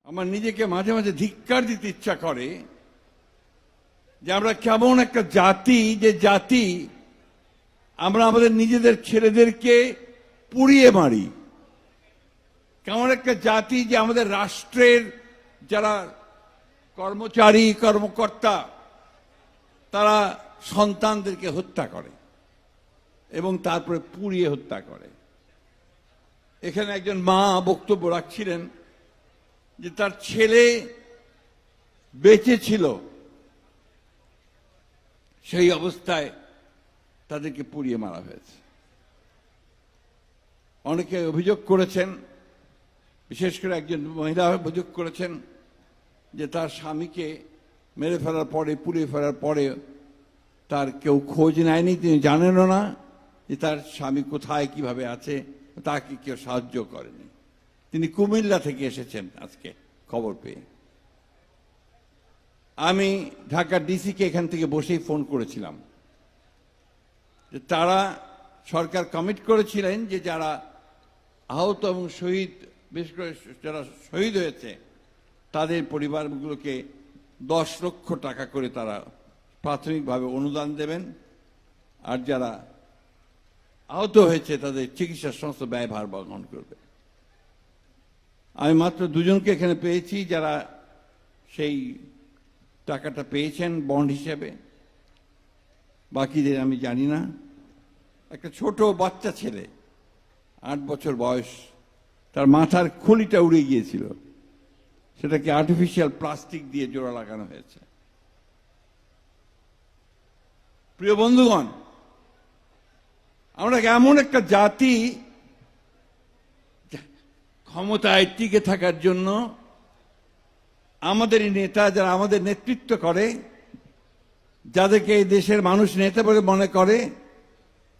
আমার নিজেকে মাঝে মাঝে ধিক্কার দিতে ইচ্ছা করে যে আমরা কেমন একটা জাতি, যে জাতি আমরা আমাদের নিজেদের ছেলেদেরকে পুড়িয়ে মারি। কেমন একটা জাতি যে আমাদের রাষ্ট্রের যারা কর্মচারী কর্মকর্তা তারা সন্তানদেরকে হত্যা করে এবং তারপরে পুড়িয়ে হত্যা করে। এখানে একজন মা বক্তব্য রাখছিলেন যে তার ছেলে বেঁচে ছিল, সেই অবস্থায় তাদেরকে পুড়িয়ে মারা হয়েছে। অনেকে অভিযোগ করেছেন, বিশেষ করে একজন মহিলা অভিযোগ করেছেন যে তার স্বামীকে মেরে ফেলার পরে, পুড়িয়ে ফেলার পরে তার কেউ খোঁজ নেয়নি, তিনি জানেনও না যে তার স্বামী কোথায় কিভাবে আছে, তাকে কেউ সাহায্য করেনি। তিনি কুমিল্লা থেকে এসেছেন আজকে খবর পেয়ে। আমি ঢাকা ডিসিকে এখান থেকে বসেই ফোন করেছিলাম যে তারা, সরকার কমিট করেছিলেন যে যারা আহত এবং শহীদ, বিশেষ করে যারা শহীদ হয়েছে তাদের পরিবারগুলোকে 10 লক্ষ টাকা করে তারা প্রাথমিকভাবে অনুদান দেবেন, আর যারা আহত হয়েছে তাদের চিকিৎসার সমস্ত ব্যয়ভার বহন করবে। আমি মাত্র 2 জনকে এখানে পেয়েছি যারা সেই টাকাটা পেয়েছেন বন্ড হিসেবে, বাকিদের আমি জানি না। একটা ছোট বাচ্চা ছেলে, 8 বছর বয়স, তার মাথার খুলিটা উড়ে গিয়েছিল, সেটাকে আর্টিফিশিয়াল প্লাস্টিক দিয়ে জোড়া লাগানো হয়েছে। প্রিয় বন্ধুগণ, আমরা এমন একটা জাতি ক্ষমতায় টিকে থাকার জন্য আমাদের নেতা যারা আমাদের নেতৃত্ব করে, যাদেরকে এই দেশের মানুষ নেতা বলে মনে করে,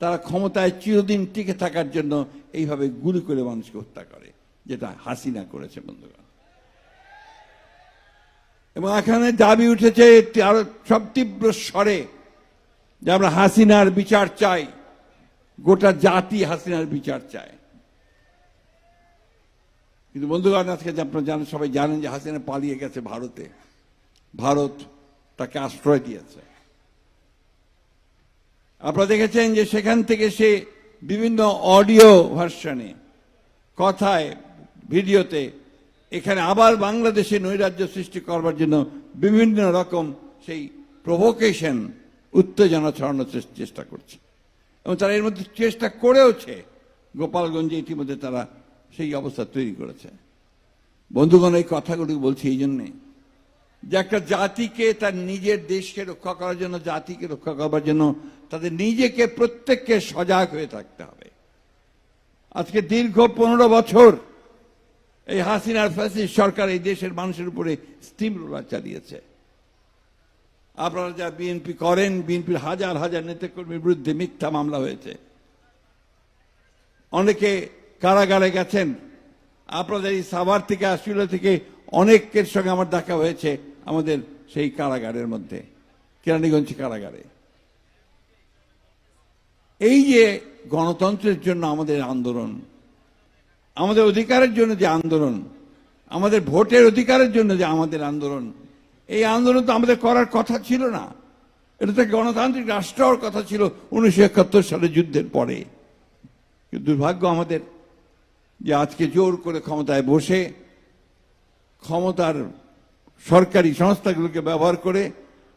তারা ক্ষমতায় চিরদিন টিকে থাকার জন্য এইভাবে গুলি করে মানুষকে হত্যা করে, যেটা হাসিনা করেছে বন্ধুগণ। এবং এখানে দাবি উঠেছে আরো সব তীব্র স্বরে যে আমরা হাসিনার বিচার চাই, গোটা জাতি হাসিনার বিচার চায়। কিন্তু বন্ধুগণ, আজকে আপনারা জানেন, সবাই জানেন যে হাসিনা পালিয়ে গেছে ভারতে। ভারত তাকে আশ্রয় দিয়েছে। আপনারা দেখেছেন যে সেখান থেকে সে বিভিন্ন অডিও ভার্সনে, কথায়, ভিডিওতে এখানে আবার বাংলাদেশে নৈরাজ্য সৃষ্টি করবার জন্য বিভিন্ন রকম সেই প্রভোকেশন, উত্তেজনা ছড়ানোর চেষ্টা করছে। এবং তারা এর মধ্যে চেষ্টা করেওছে। গোপালগঞ্জে ইতিমধ্যে তারা সেই অবস্থা তৈরি করেছে। বন্ধুগণ, এই কথাগুলি বলছি এই জন্যে যে একটা জাতিকে, তার নিজের দেশকে রক্ষা করার জন্য, জাতিকে রক্ষা করবার জন্য তাদের নিজেকে, প্রত্যেককে সজাগ হয়ে থাকতে হবে। আজকে দীর্ঘ 15 বছর এই হাসিনার ফ্যাসিস্ট সরকার এই দেশের মানুষের উপরে স্টিম রোলার চালিয়েছে। আপনারা যা বিএনপি করেন, বিএনপির হাজার হাজার নেতাকর্মীর বিরুদ্ধে মিথ্যা মামলা হয়েছে, অনেকে কারাগারে গেছেন। আপনাদের এই সাভার থেকে, আশুলিয়া থেকে অনেকের সঙ্গে আমার দেখা হয়েছে আমাদের সেই কারাগারের মধ্যে, কেরানীগঞ্জ কারাগারে। এই যে গণতন্ত্রের জন্য আমাদের আন্দোলন, আমাদের অধিকারের জন্য যে আন্দোলন, আমাদের ভোটের অধিকারের জন্য যে আমাদের আন্দোলন, এই আন্দোলন তো আমাদের করার কথা ছিল না। এটা তো গণতান্ত্রিক রাষ্ট্র হওয়ার কথা ছিল 1971 সালে যুদ্ধের পরে। দুর্ভাগ্য আমাদের যে আজকে জোর করে ক্ষমতায় বসে, ক্ষমতার সরকারি সংস্থাগুলোকে ব্যবহার করে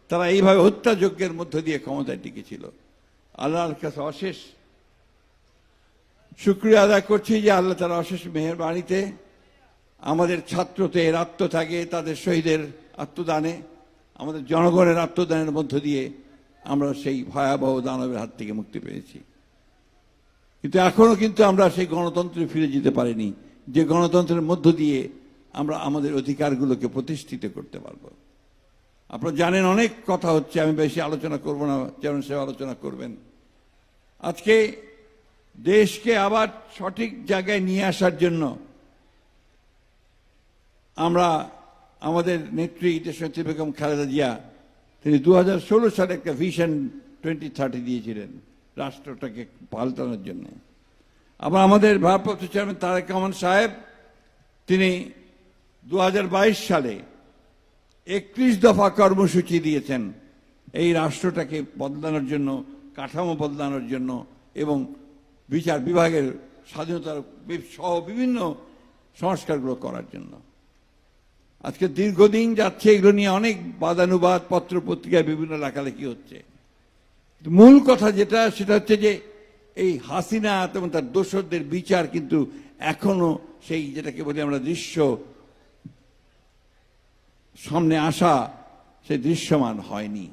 তারা এইভাবে হত্যাযজ্ঞের মধ্য দিয়ে ক্ষমতায় টিকেছিল। আল্লাহর কাছে অশেষ শুকরিয়া আদায় করছি যে আল্লাহ তাআলা অশেষ মেহেরবানিতে আমাদের ছাত্রদের আত্মত্যাগে, তাদের শহীদের আত্মদানে, আমাদের জনগণের আত্মদানের মধ্য দিয়ে আমরা সেই ভয়াবহ দানবের হাত থেকে মুক্তি পেয়েছি। কিন্তু এখনো কিন্তু আমরা সেই গণতন্ত্রে ফিরে যেতে পারিনি, যে গণতন্ত্রের মধ্য দিয়ে আমরা আমাদের অধিকারগুলোকে প্রতিষ্ঠিত করতে পারব। আপনারা জানেন অনেক কথা হচ্ছে, আমি বেশি আলোচনা করব না, যেমন সে আলোচনা করবেন। আজকে দেশকে আবার সঠিক জায়গায় নিয়ে আসার জন্য আমরা, আমাদের নেত্রী দেশনেত্রী বেগম খালেদা জিয়া, তিনি 2016 সালে একটা ভিশন 2030 দিয়েছিলেন রাষ্ট্রটাকে পাল্টানোর জন্য। আবার আমাদের ভারপ্রাপ্ত চেয়ারম্যান তারেক রহমান সাহেব, তিনি 2022 সালে 31 দফা কর্মসূচি দিয়েছেন এই রাষ্ট্রটাকে বদলানোর জন্য, কাঠামো বদলানোর জন্য এবং বিচার বিভাগের স্বাধীনতার সহ বিভিন্ন সংস্কারগুলো করার জন্য। আজকে দীর্ঘদিন যাচ্ছে, এগুলো নিয়ে অনেক বাদানুবাদ, পত্র পত্রিকায় বিভিন্ন লেখালেখি হচ্ছে। মূল কথা যেটা, সেটা হচ্ছে যে এই হাসিনা এবং তার দোসরদের বিচার কিন্তু এখনো সেই যেটাকে বলি আমরা দৃশ্য সামনে আসা, সেই দৃশ্যমান হয়নি।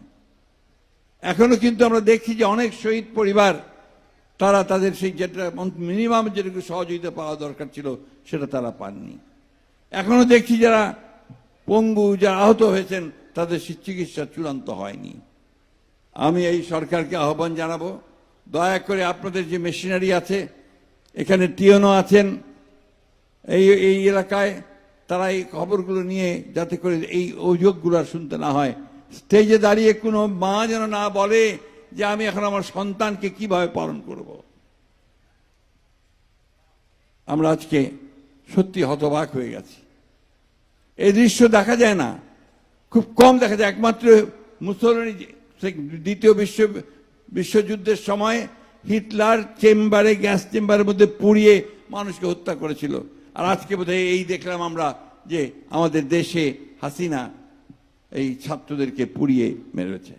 এখনো কিন্তু আমরা দেখছি যে অনেক শহীদ পরিবার তারা তাদের সেই যেটা মিনিমাম যেটুকু সহযোগিতা পাওয়া দরকার ছিল সেটা তারা পাননি। এখনো দেখছি যারা পঙ্গু, যারা আহত হয়েছেন, তাদের চিকিৎসা চূড়ান্ত হয়নি। আমি এই সরকারকে আহ্বান জানাবো, দয়া করে আপনাদের যে মেশিনারি আছে, এখানে টিএনও আছেন এই এলাকায়, তারা এই খবরগুলো নিয়ে যাতে করে এই অভিযোগগুলো আর শুনতে না হয়। স্টেজে দাঁড়িয়ে কোনো মা যেন না বলে যে আমি এখন আমার সন্তানকে কিভাবে পালন করব। আমরা আজকে সত্যি হতবাক হয়ে গেছি। এই দৃশ্য দেখা যায় না, খুব কম দেখা যায়। একমাত্র মুসোলিনি দ্বিতীয় বিশ্বযুদ্ধের সময় হিটলার চেম্বারে, গ্যাস চেম্বারের মধ্যে পুড়িয়ে মানুষকে হত্যা করেছিল। আর আজকে বোধহয় এই দেখলাম আমরা যে আমাদের দেশে হাসিনা এই ছাত্রদেরকে পুড়িয়ে মেরেছে।